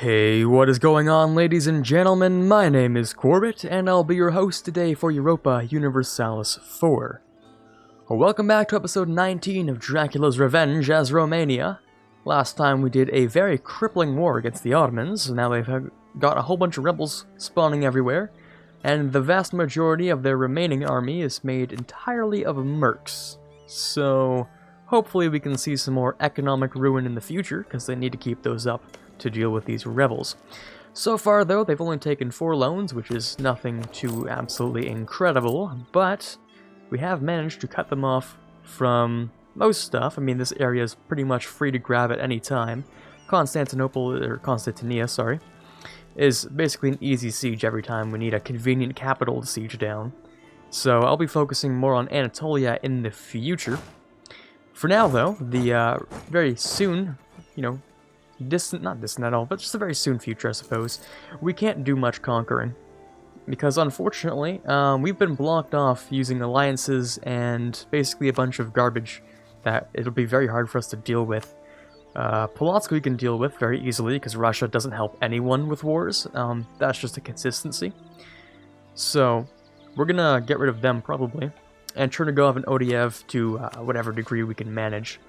Hey, what is going on, ladies and gentlemen? My name is Quarbit, and I'll be your host today for Europa Universalis 4. Welcome back to episode 19 of Dracula's Revenge as Romania. Last time we did a very crippling war against the Ottomans, now they've got a whole bunch of rebels spawning everywhere, and the vast majority of their remaining army is made entirely of mercs. So, hopefully we can see some more economic ruin in the future, because they need to keep those up to deal with these rebels. So far, though, they've only taken 4 loans, which is nothing too absolutely incredible, but we have managed to cut them off from most stuff. I mean, this area is pretty much free to grab at any time. Constantinia, sorry, is basically an easy siege every time we need a convenient capital to siege down. So I'll be focusing more on Anatolia in the future. For now, though, the very soon, not distant at all, but just a very soon future, I suppose, we can't do much conquering. Because, unfortunately, we've been blocked off using alliances and basically a bunch of garbage that it'll be very hard for us to deal with. Polotsk we can deal with very easily, because Russia doesn't help anyone with wars. That's just a consistency. So, we're gonna get rid of them, probably, and Chernigov and Odiev to whatever degree we can manage.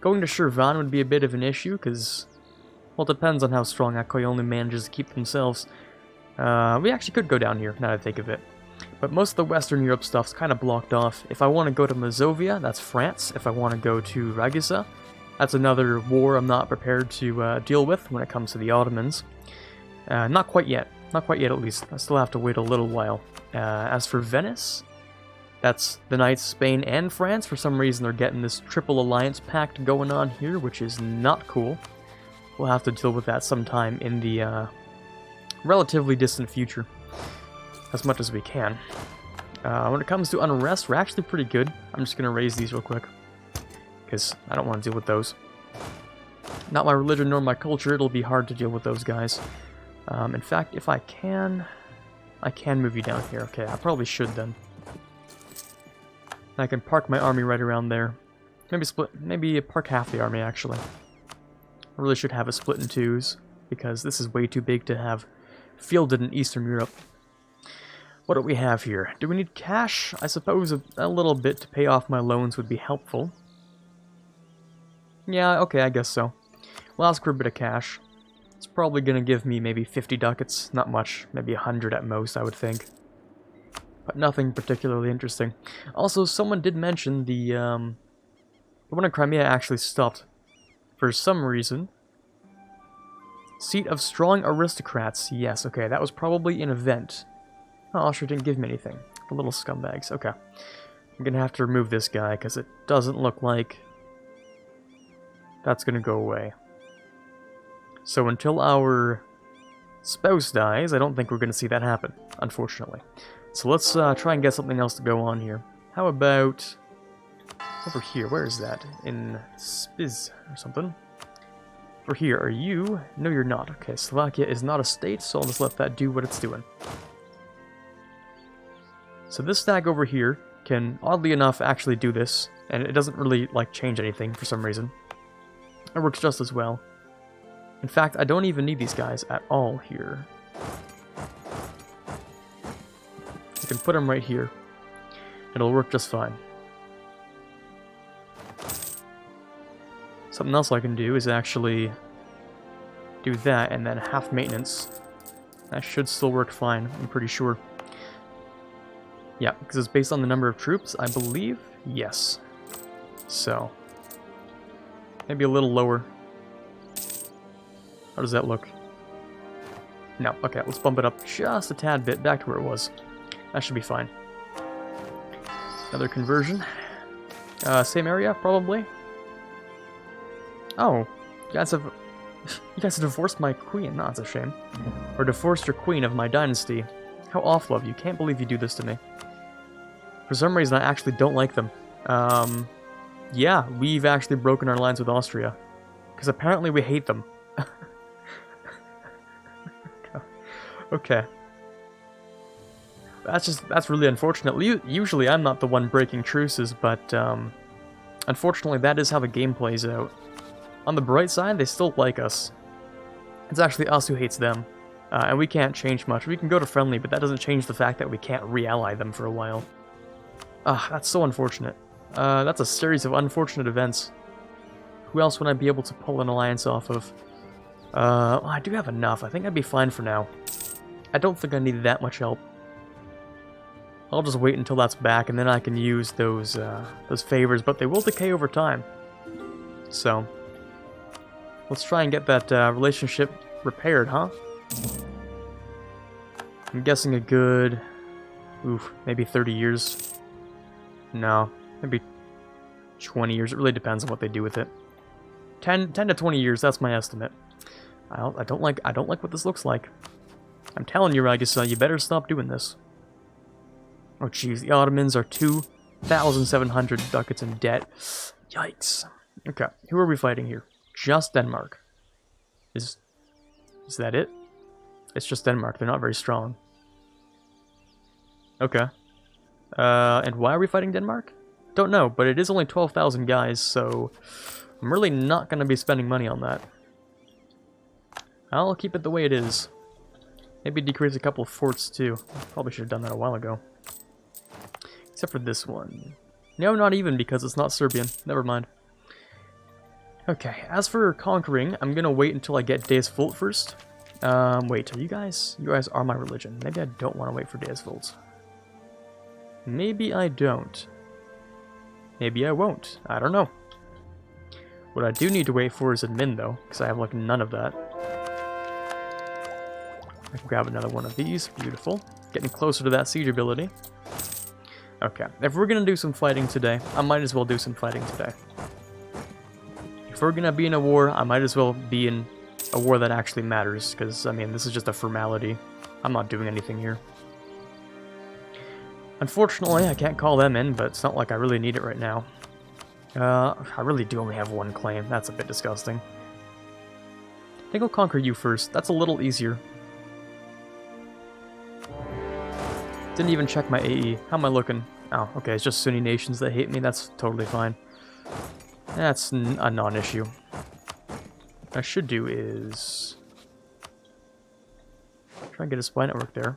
Going to Shirvan would be a bit of an issue, because, well, it depends on how strong Akoyolny manages to keep themselves. We actually could go down here, now that I think of it. But most of the Western Europe stuff's kind of blocked off. If I want to go to Mazovia, that's France. If I want to go to Ragusa, that's another war I'm not prepared to deal with when it comes to the Ottomans. Not quite yet. Not quite yet, at least. I still have to wait a little while. As for Venice, that's the Knights, Spain, and France. For some reason, they're getting this triple alliance pact going on here, which is not cool. We'll have to deal with that sometime in the relatively distant future, as much as we can. When it comes to unrest, we're actually pretty good. I'm just going to raise these real quick, because I don't want to deal with those. Not my religion nor my culture, it'll be hard to deal with those guys. In fact, if I can move you down here. Okay, I probably should then. I can park my army right around there. Maybe park half the army, actually. I really should have it split in twos, because this is way too big to have fielded in Eastern Europe. What do we have here? Do we need cash? I suppose a little bit to pay off my loans would be helpful. Yeah, okay, I guess so. We'll ask for a bit of cash. It's probably going to give me maybe 50 ducats, not much, maybe 100 at most, I would think. But nothing particularly interesting. Also, someone did mention the one in Crimea actually stopped for some reason. Seat of strong aristocrats. Yes, okay, that was probably an event. Oh, Austria didn't give me anything. The little scumbags. Okay. I'm gonna have to remove this guy, because it doesn't look like that's gonna go away. So until our spouse dies, I don't think we're gonna see that happen, unfortunately. So let's try and get something else to go on here. How about over here? Where is that? In Spiz or something? Over here, are you? No, you're not. Okay, Slovakia is not a state, so I'll just let that do what it's doing. So this stag over here can, oddly enough, actually do this, and it doesn't really, change anything for some reason. It works just as well. In fact, I don't even need these guys at all here. I can put them right here. It'll work just fine. Something else I can do is actually do that and then half maintenance. That should still work fine, I'm pretty sure. Yeah, because it's based on the number of troops, I believe. Yes. So, maybe a little lower. How does that look? No, okay, let's bump it up just a tad bit, back to where it was. That should be fine. Another conversion. Same area, probably. Oh, you guys have divorced my queen. No, that's a shame. Or divorced your queen of my dynasty. How awful of you. Can't believe you do this to me. For some reason, I actually don't like them. Yeah, we've actually broken our lines with Austria. Because apparently we hate them. Okay. That's really unfortunate. Usually I'm not the one breaking truces, but unfortunately that is how the game plays out. On the bright side, they still like us. It's actually us who hates them. And we can't change much. We can go to friendly, but that doesn't change the fact that we can't re-ally them for a while. That's so unfortunate. That's a series of unfortunate events. Who else would I be able to pull an alliance off of? Well, I do have enough. I think I'd be fine for now. I don't think I need that much help. I'll just wait until that's back, and then I can use those favors, but they will decay over time. So, let's try and get that relationship repaired, huh? I'm guessing a good... maybe 30 years. No, maybe 20 years. It really depends on what they do with it. 10 to 20 years, that's my estimate. I don't like what this looks like. I'm telling you, Ragusa, you better stop doing this. Oh jeez, the Ottomans are 2,700 ducats in debt. Yikes. Okay, who are we fighting here? Just Denmark. Is that it? It's just Denmark, they're not very strong. Okay. And why are we fighting Denmark? Don't know, but it is only 12,000 guys, so I'm really not going to be spending money on that. I'll keep it the way it is. Maybe decrease a couple of forts too. Probably should have done that a while ago. Except for this one. No, not even, because it's not Serbian. Never mind. Okay, as for conquering, I'm gonna wait until I get Deus Vult first. Wait, are you guys? You guys are my religion. Maybe I don't want to wait for Deus Vult. Maybe I don't. Maybe I won't. I don't know. What I do need to wait for is admin, though, because I have, like, none of that. I can grab another one of these. Beautiful. Getting closer to that siege ability. Okay, if we're gonna do some fighting today, I might as well do some fighting today. If we're gonna be in a war, I might as well be in a war that actually matters, because, I mean, this is just a formality. I'm not doing anything here. Unfortunately, I can't call them in, but it's not like I really need it right now. I really do only have one claim. That's a bit disgusting. I think I'll conquer you first. That's a little easier. Didn't even check my AE. How am I looking? Oh, okay, it's just Sunni nations that hate me. That's totally fine. That's a non-issue. What I should do is... try and get a spy network there.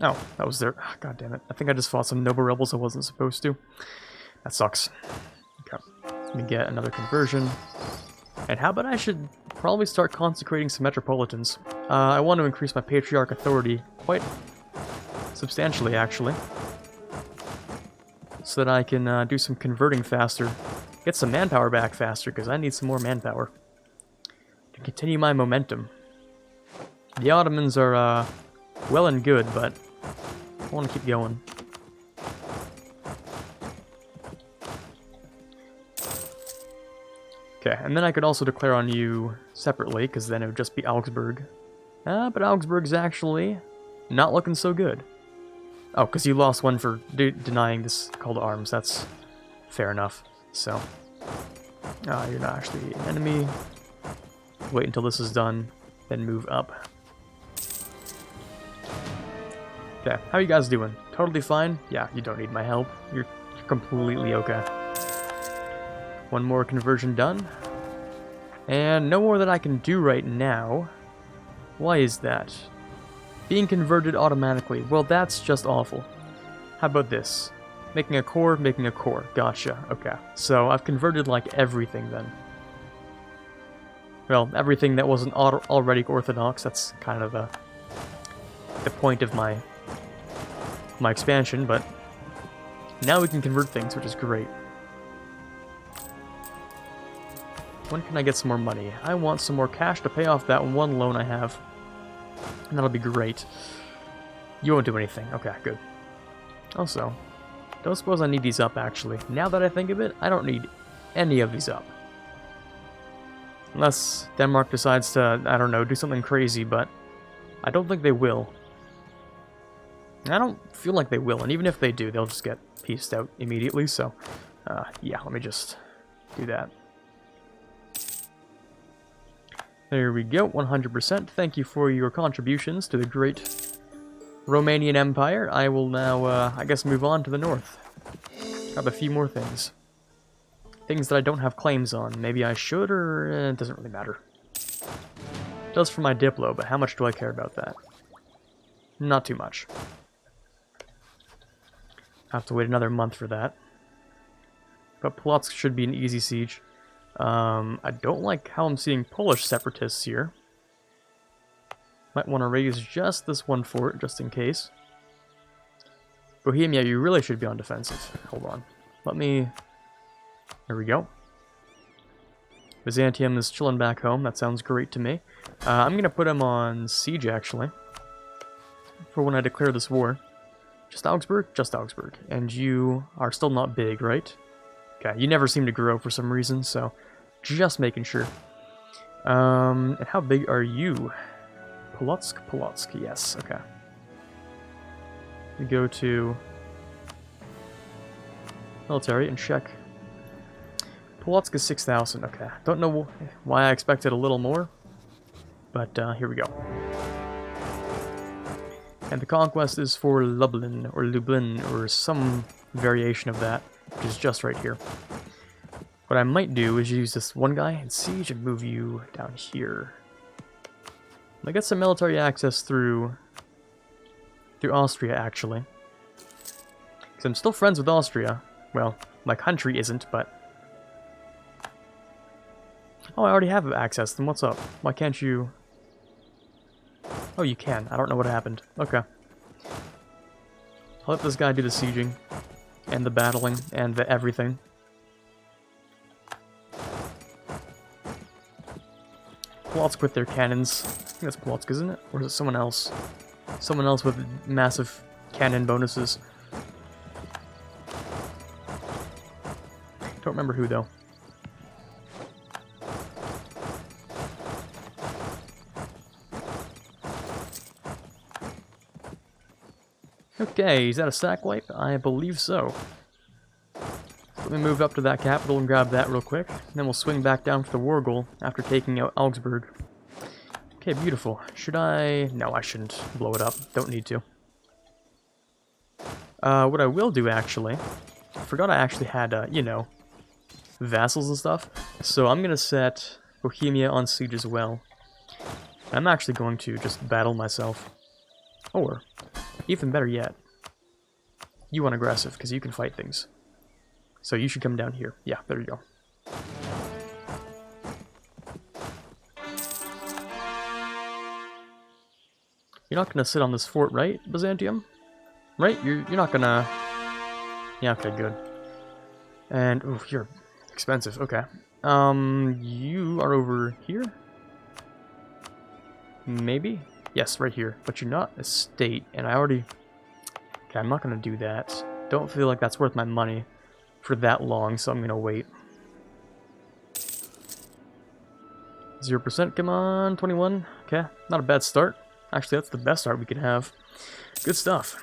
Oh, that was there. Oh, God damn it. I think I just fought some noble rebels I wasn't supposed to. That sucks. Okay. Let me get another conversion. And how about I should probably start consecrating some metropolitans. I want to increase my patriarch authority quite substantially, actually. So that I can do some converting faster. Get some manpower back faster, because I need some more manpower. To continue my momentum. The Ottomans are, well and good, but I want to keep going. Okay, and then I could also declare on you separately, because then it would just be Augsburg. But Augsburg's actually not looking so good. Oh, because you lost one for denying this call to arms. That's fair enough. So, you're not actually an enemy. Wait until this is done, then move up. Okay, how are you guys doing? Totally fine? Yeah, you don't need my help. You're completely okay. One more conversion done. And no more that I can do right now. Why is that? Being converted automatically. Well, that's just awful. How about this? Making a core, making a core. Gotcha. Okay. So I've converted like everything then. Well, everything that wasn't already orthodox. That's kind of the point of my expansion, but now we can convert things, which is great. When can I get some more money? I want some more cash to pay off that one loan I have. And that'll be great. You won't do anything. Okay, good. Also, don't suppose I need these up, actually. Now that I think of it, I don't need any of these up. Unless Denmark decides to, I don't know, do something crazy, but I don't think they will. I don't feel like they will, and even if they do, they'll just get pieced out immediately, so, yeah, let me just do that. There we go, 100%. Thank you for your contributions to the great Romanian Empire. I will now, I guess, move on to the north. Grab a few more things. Things that I don't have claims on. Maybe I should, or it doesn't really matter. does for my Diplo, but how much do I care about that? Not too much. Have to wait another month for that. But Polotsk should be an easy siege. I don't like how I'm seeing Polish separatists here. Might want to raise just this one fort, just in case. Bohemia, you really should be on defensive. Hold on. Let me... There we go. Byzantium is chilling back home. That sounds great to me. I'm going to put him on siege, actually. For when I declare this war. Just Augsburg? Just Augsburg. And you are still not big, right? Okay, you never seem to grow for some reason, so just making sure. And how big are you? Polotsk, yes, okay. We go to military and check. Polotsk is 6,000, okay. Don't know why I expected a little more, but here we go. And the conquest is for Lublin, or some variation of that, which is just right here. What I might do is use this one guy and siege and move you down here. I get some military access through Austria, actually. Because I'm still friends with Austria. Well, my country isn't, but... Oh, I already have access, then what's up? Why can't you... Oh, you can. I don't know what happened. Okay. I'll let this guy do the sieging, and the battling, and the everything. Polotsk with their cannons. I think that's Polotsk, isn't it? Or is it someone else? Someone else with massive cannon bonuses. Don't remember who, though. Okay, is that a sack wipe? I believe so. Let me move up to that capital and grab that real quick. And then we'll swing back down for the war goal after taking out Augsburg. Okay, beautiful. Should I... No, I shouldn't blow it up. Don't need to. What I will do, actually... I forgot I actually had, you know, vassals and stuff. So I'm going to set Bohemia on siege as well. I'm actually going to just battle myself. Or, even better yet, you want aggressive, because you can fight things. So you should come down here. Yeah, there you go. You're not gonna sit on this fort, right, Byzantium? Right? You're not gonna... Yeah, okay, good. And, ooh, you're expensive, okay. You are over here? Maybe? Yes, right here. But you're not a state, and I already... Okay, I'm not gonna do that. Don't feel like that's worth my money for that long, so I'm gonna wait. 0%, come on, 21. Okay, not a bad start. Actually, that's the best start we can have. Good stuff.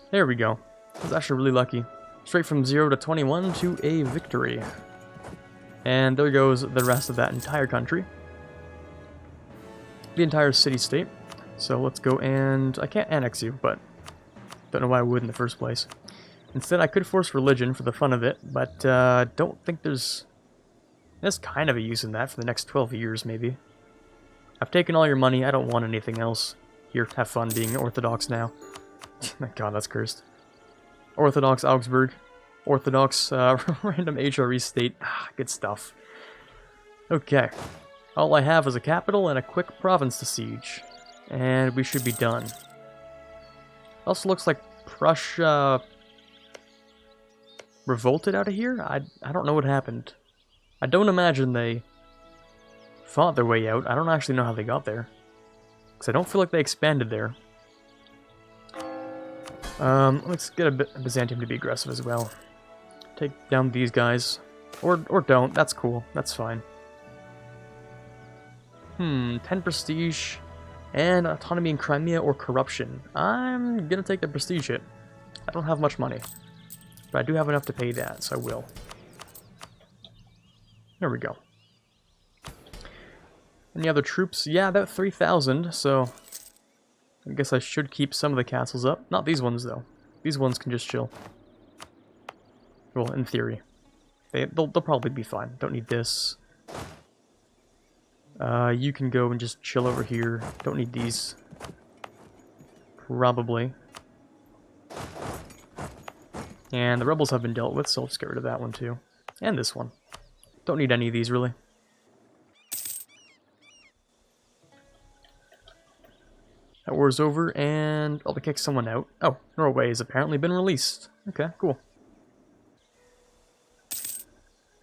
There we go. I was actually really lucky. Straight from 0 to 21 to a victory. And there goes the rest of that entire country. The entire city-state. So let's go and... I can't annex you, but... Don't know why I would in the first place. Instead, I could force religion for the fun of it, but don't think there's kind of a use in that for the next 12 years, maybe. I've taken all your money, I don't want anything else. Here, have fun being Orthodox now. My god, that's cursed. Orthodox Augsburg. Orthodox random HRE state. Ah, good stuff. Okay. All I have is a capital and a quick province to siege. And we should be done. Also looks like Prussia revolted out of here? I don't know what happened. I don't imagine they fought their way out. I don't actually know how they got there. Because I don't feel like they expanded there. Let's get a Byzantium to be aggressive as well. Take down these guys. Or don't. That's cool. That's fine. 10 prestige. And autonomy in Crimea or corruption. I'm gonna take the prestige hit. I don't have much money. But I do have enough to pay that, so I will. There we go. Any other troops? Yeah, about 3,000, so... I guess I should keep some of the castles up. Not these ones, though. These ones can just chill. Well, in theory. They'll probably be fine. Don't need this. You can go and just chill over here. Don't need these. Probably. And the rebels have been dealt with, so I'll just get rid of that one too. And this one. Don't need any of these, really. That war's over, and I'll kick someone out. Oh, Norway has apparently been released. Okay, cool.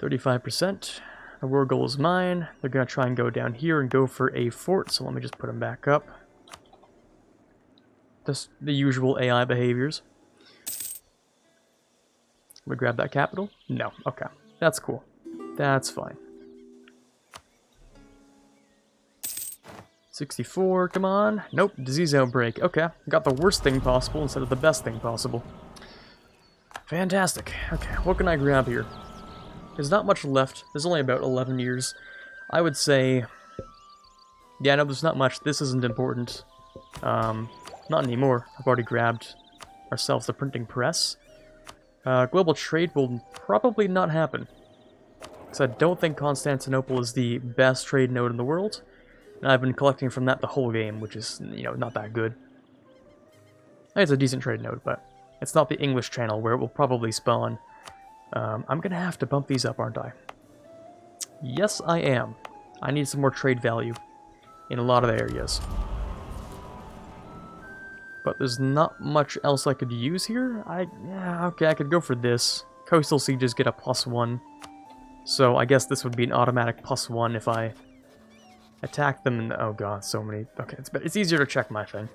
35%. The war goal is mine. They're going to try and go down here and go for a fort, so let me just put them back up. Just the usual AI behaviors. We grab that capital? No. Okay. That's cool. That's fine. 64, come on. Nope, disease outbreak. Okay, got the worst thing possible instead of the best thing possible. Fantastic. Okay, what can I grab here? There's not much left. There's only about 11 years. I would say... Yeah, no, there's not much. This isn't important. Not anymore. I've already grabbed ourselves the printing press. Global trade will probably not happen. Because I don't think Constantinople is the best trade node in the world. And I've been collecting from that the whole game, which is, you know, not that good. It's a decent trade node, but it's not the English channel where it will probably spawn. I'm gonna have to bump these up, aren't I? Yes, I am. I need some more trade value in a lot of areas. But there's not much else I could use here. Yeah, okay, I could go for this. Coastal sieges get a +1. So I guess this would be an automatic +1 if I attack them in the... Oh god, so many... Okay, it's easier to check my thing.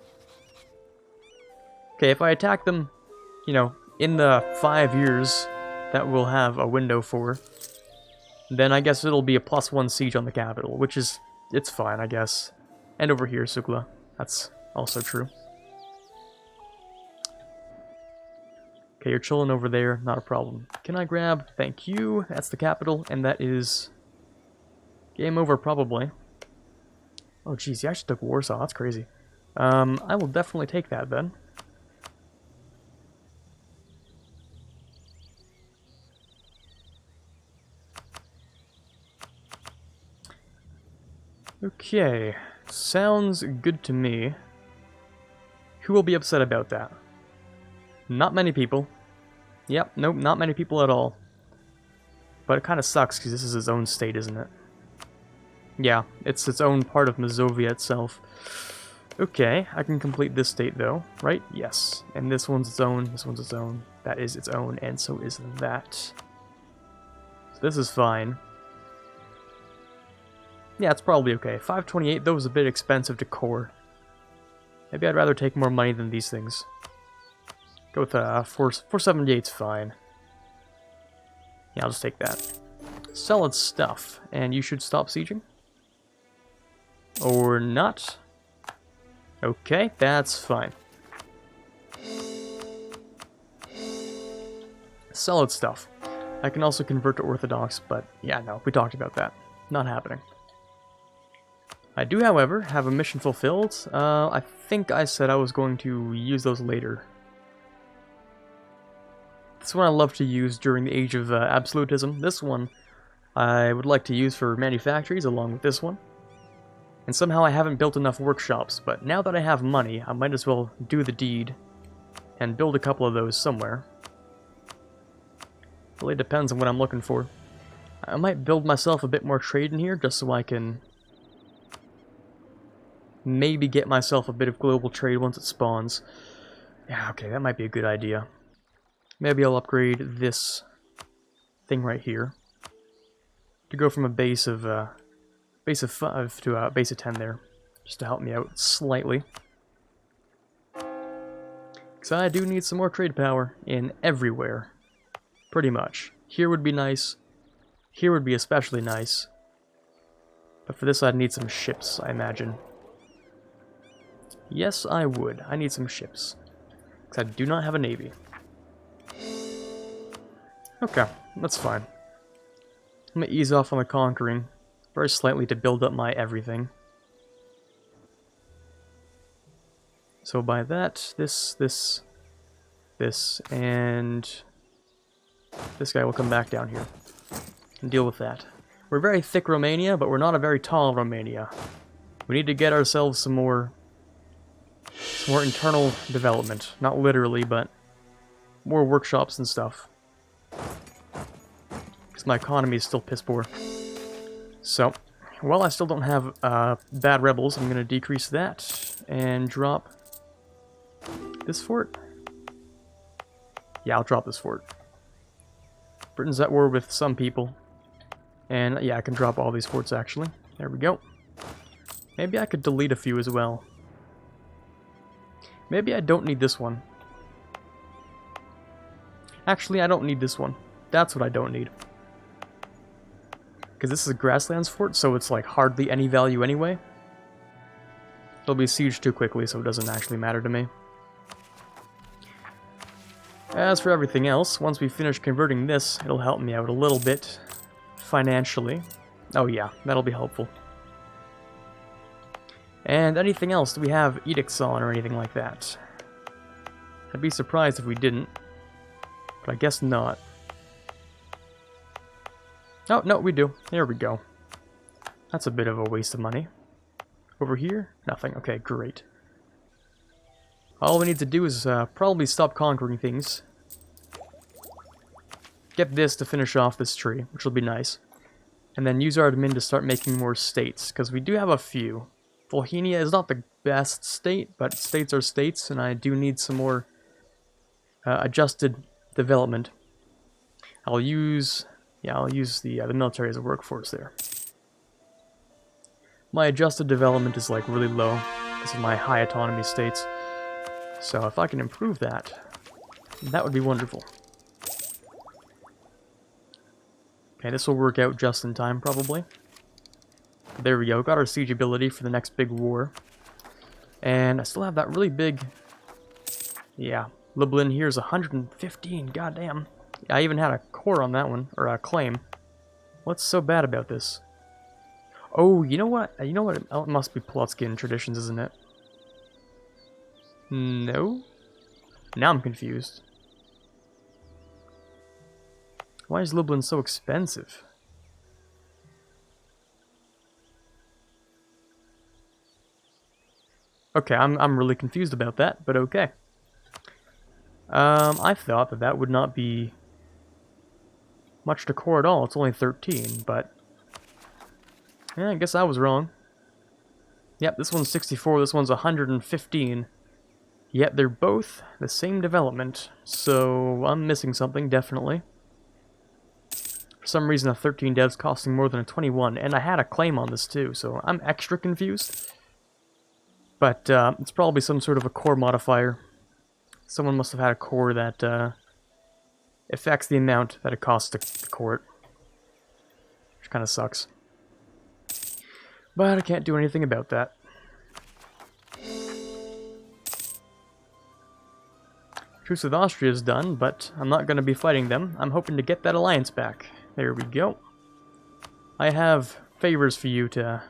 Okay, if I attack them, you know, in the 5 years that we'll have a window for, then I guess it'll be a +1 siege on the capital, which is... It's fine, I guess. And over here, Sukla. That's also true. Okay, you're chilling over there, not a problem. Can I grab... Thank you. That's the capital, and that is... Game over, probably. Oh, jeez, you actually took Warsaw. That's crazy. I will definitely take that, then. Okay. Sounds good to me. Who will be upset about that? Not many people. Yep, nope, not many people at all. But it kind of sucks, because this is its own state, isn't it? Yeah, it's its own part of Mazovia itself. Okay, I can complete this state though, right? Yes. And this one's its own, this one's its own, that is its own, and so is that. So this is fine. Yeah, it's probably okay. 528, though, was a bit expensive to core. Maybe I'd rather take more money than these things. Go with 478's fine. Yeah, I'll just take that. Solid stuff. And you should stop sieging? Or not? Okay, that's fine. Solid stuff. I can also convert to Orthodox, but yeah, no, we talked about that. Not happening. I do, however, have a mission fulfilled. I think I said I was going to use those later. This one I love to use during the age of absolutism. This one I would like to use for manufactories along with this one. And somehow I haven't built enough workshops, but now that I have money, I might as well do the deed and build a couple of those somewhere. Really depends on what I'm looking for. I might build myself a bit more trade in here just so I can maybe get myself a bit of global trade once it spawns. Yeah, okay, that might be a good idea. Maybe I'll upgrade this thing right here to go from a base of 5 to a base of 10 there, just to help me out slightly. Because I do need some more trade power in everywhere, pretty much. Here would be nice. Here would be especially nice. But for this I'd need some ships, I imagine. Yes, I would. I need some ships. Because I do not have a navy. Okay, that's fine. I'm gonna ease off on the conquering, very slightly to build up my everything. So by that, this, and this guy will come back down here. and deal with that. We're very thick Romania, but we're not a very tall Romania. We need to get ourselves some more internal development. Not literally, but more workshops and stuff. Because my economy is still piss poor. So, while I still don't have bad rebels, I'm going to decrease that and drop this fort. Yeah, I'll drop this fort. Britain's at war with some people. And yeah, I can drop all these forts actually. There we go. Maybe I could delete a few as well. Maybe I don't need this one. Actually, I don't need this one. That's what I don't need. Because this is a grasslands fort, so it's like hardly any value anyway. It'll be sieged too quickly, so it doesn't actually matter to me. As for everything else, once we finish converting this, it'll help me out a little bit financially. Oh yeah, that'll be helpful. And anything else? Do we have edicts on or anything like that? I'd be surprised if we didn't, but I guess not. Oh, no, we do. There we go. That's a bit of a waste of money. Over here? Nothing. Okay, great. All we need to do is probably stop conquering things. Get this to finish off this tree, which will be nice. And then use our admin to start making more states, because we do have a few. Volhynia is not the best state, but states are states, and I do need some more adjusted development. I'll use the military as a workforce there. My adjusted development is like really low because of my high autonomy states. So if I can improve that, that would be wonderful. Okay, this will work out just in time, probably. There we go, got our siege ability for the next big war. And I still have that really big... Yeah, Lublin here is 115, goddamn. I even had a core on that one, or a claim. What's so bad about this? Oh, you know what? You know what? Oh, it must be Plotskin traditions, isn't it? No? Now I'm confused. Why is Lublin so expensive? Okay, I'm really confused about that, but okay. I thought that would not be much to core at all. It's only 13, but yeah, I guess I was wrong. Yep, this one's 64, this one's 115. Yet they're both the same development, so I'm missing something, definitely. For some reason, a 13 dev's costing more than a 21, and I had a claim on this too, so I'm extra confused. But it's probably some sort of a core modifier. Someone must have had a core that affects the amount that it costs to court. Which kind of sucks. But I can't do anything about that. Truce with Austria is done, but I'm not going to be fighting them. I'm hoping to get that alliance back. There we go. I have favors for you to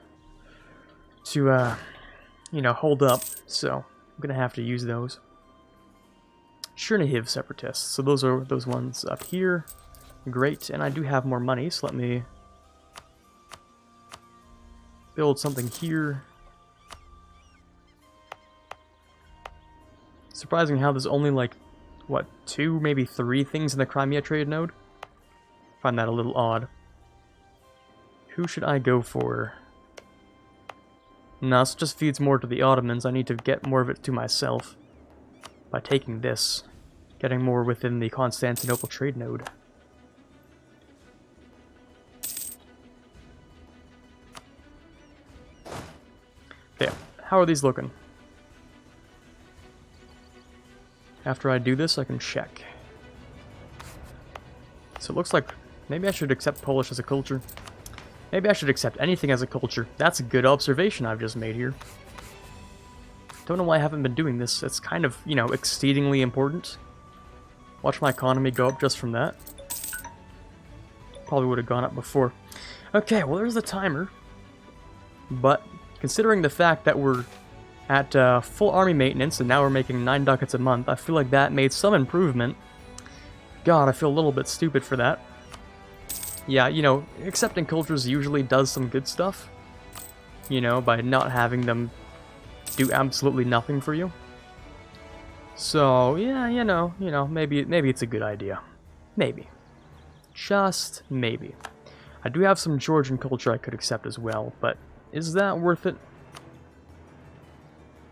you know, hold up, so I'm going to have to use those. Chernihiv separatists, so those are those ones up here. Great, and I do have more money, so let me build something here. Surprising how there's only like, what, 2, maybe 3 things in the Crimea trade node? Find that a little odd. Who should I go for? No, this just feeds more to the Ottomans. I need to get more of it to myself by taking this. Getting more within the Constantinople trade node. Okay, how are these looking? After I do this, I can check. So it looks like maybe I should accept Polish as a culture. Maybe I should accept anything as a culture. That's a good observation I've just made here. Don't know why I haven't been doing this. It's kind of, you know, exceedingly important. Watch my economy go up just from that. Probably would have gone up before. Okay, well there's the timer. But considering the fact that we're at full army maintenance and now we're making 9 ducats a month, I feel like that made some improvement. God, I feel a little bit stupid for that. yeah, you know, accepting cultures usually does some good stuff, you know, by not having them do absolutely nothing for you. So, yeah, you know, maybe it's a good idea. Maybe. Just maybe. I do have some Georgian culture I could accept as well, but is that worth it?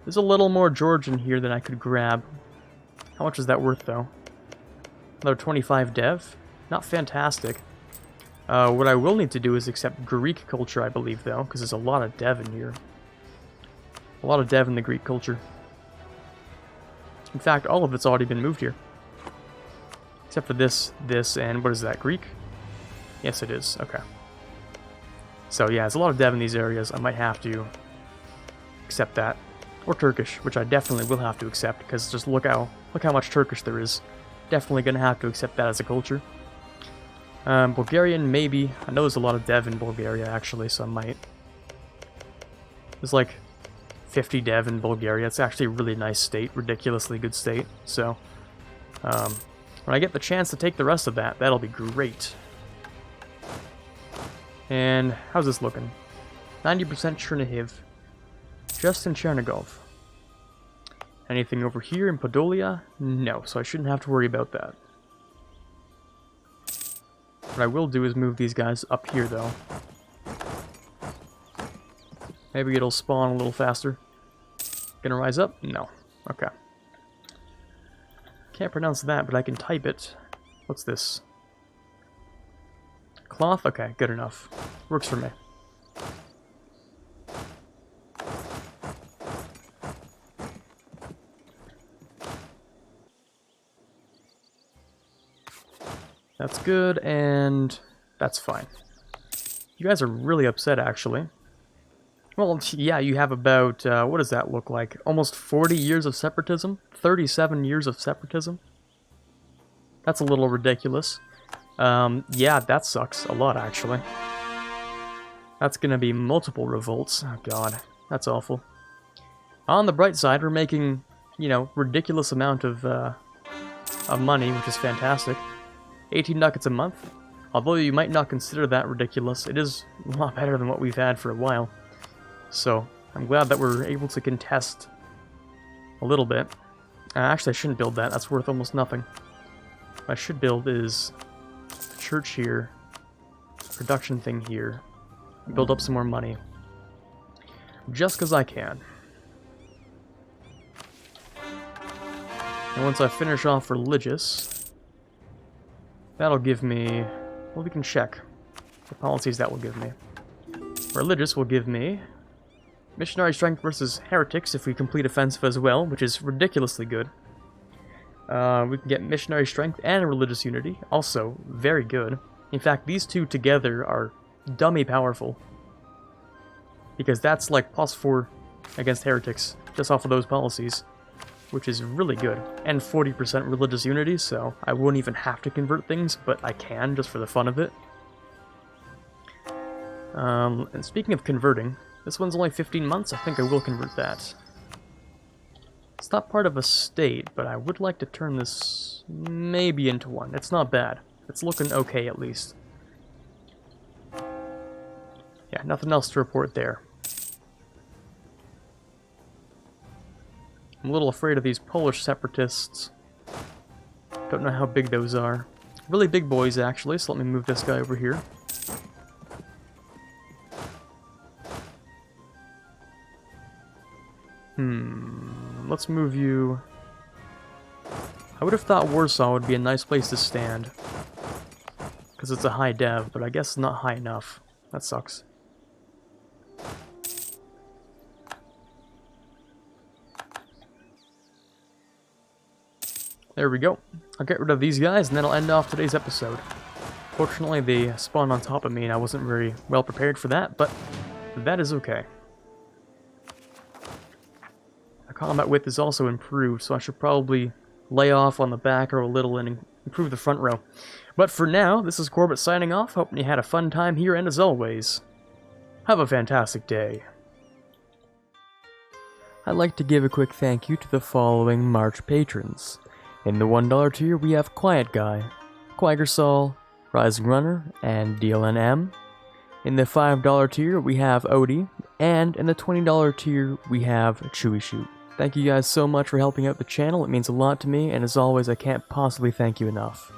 There's a little more Georgian here than I could grab. How much is that worth, though? Another 25 dev? Not fantastic. What I will need to do is accept Greek culture, I believe, though, because there's a lot of dev in here. A lot of dev in the Greek culture. In fact, all of it's already been moved here. Except for this, and what is that, Greek? Yes, it is. Okay. So, yeah, there's a lot of dev in these areas. I might have to accept that. Or Turkish, which I definitely will have to accept, because just look how much Turkish there is. Definitely gonna have to accept that as a culture. Bulgarian, maybe. I know there's a lot of dev in Bulgaria, actually, so I might. There's like 50 dev in Bulgaria. It's actually a really nice state, ridiculously good state. So, when I get the chance to take the rest of that, that'll be great. And how's this looking? 90% Chernihiv. Just in Chernigov. Anything over here in Podolia? No, so I shouldn't have to worry about that. What I will do is move these guys up here, though. Maybe it'll spawn a little faster. Gonna rise up? No. Okay. Can't pronounce that, but I can type it. What's this? Cloth? Okay, good enough. Works for me. That's good, and that's fine. You guys are really upset, actually. Well, yeah, you have about, what does that look like? Almost 40 years of separatism? 37 years of separatism? That's a little ridiculous. Yeah, that sucks a lot, actually. That's gonna be multiple revolts. Oh, God. That's awful. On the bright side, we're making, you know, ridiculous amount of money, which is fantastic. 18 ducats a month. Although you might not consider that ridiculous, it is a lot better than what we've had for a while. So, I'm glad that we're able to contest a little bit. Actually, I shouldn't build that. That's worth almost nothing. What I should build is a church here, production thing here, build up some more money. Just because I can. And once I finish off religious, that'll give me, well, we can check the policies that will give me. Religious will give me missionary strength versus heretics if we complete offensive as well, which is ridiculously good. We can get missionary strength and religious unity, also very good. In fact, these two together are dummy powerful. Because that's like +4 against heretics, just off of those policies. Which is really good. And 40% religious unity, so I won't even have to convert things, but I can, just for the fun of it. And speaking of converting, this one's only 15 months, I think I will convert that. It's not part of a state, but I would like to turn this maybe into one. It's not bad. It's looking okay, at least. Yeah, nothing else to report there. I'm a little afraid of these Polish separatists. Don't know how big those are. Really big boys, actually, so let me move this guy over here. Let's move you... I would have thought Warsaw would be a nice place to stand. Because it's a high dev, but I guess not high enough. That sucks. There we go. I'll get rid of these guys, and then I'll end off today's episode. Fortunately, they spawned on top of me, and I wasn't very well prepared for that, but that is okay. The combat width is also improved, so I should probably lay off on the back row a little and improve the front row. But for now, this is Quarbit signing off, hoping you had a fun time here, and as always, have a fantastic day. I'd like to give a quick thank you to the following March patrons. In the $1 tier, we have Quiet Guy, Quagersol, Rising Runner, and DLNM. In the $5 tier, we have Odie, and in the $20 tier, we have Chewy Shoot. Thank you guys so much for helping out the channel, it means a lot to me, and as always, I can't possibly thank you enough.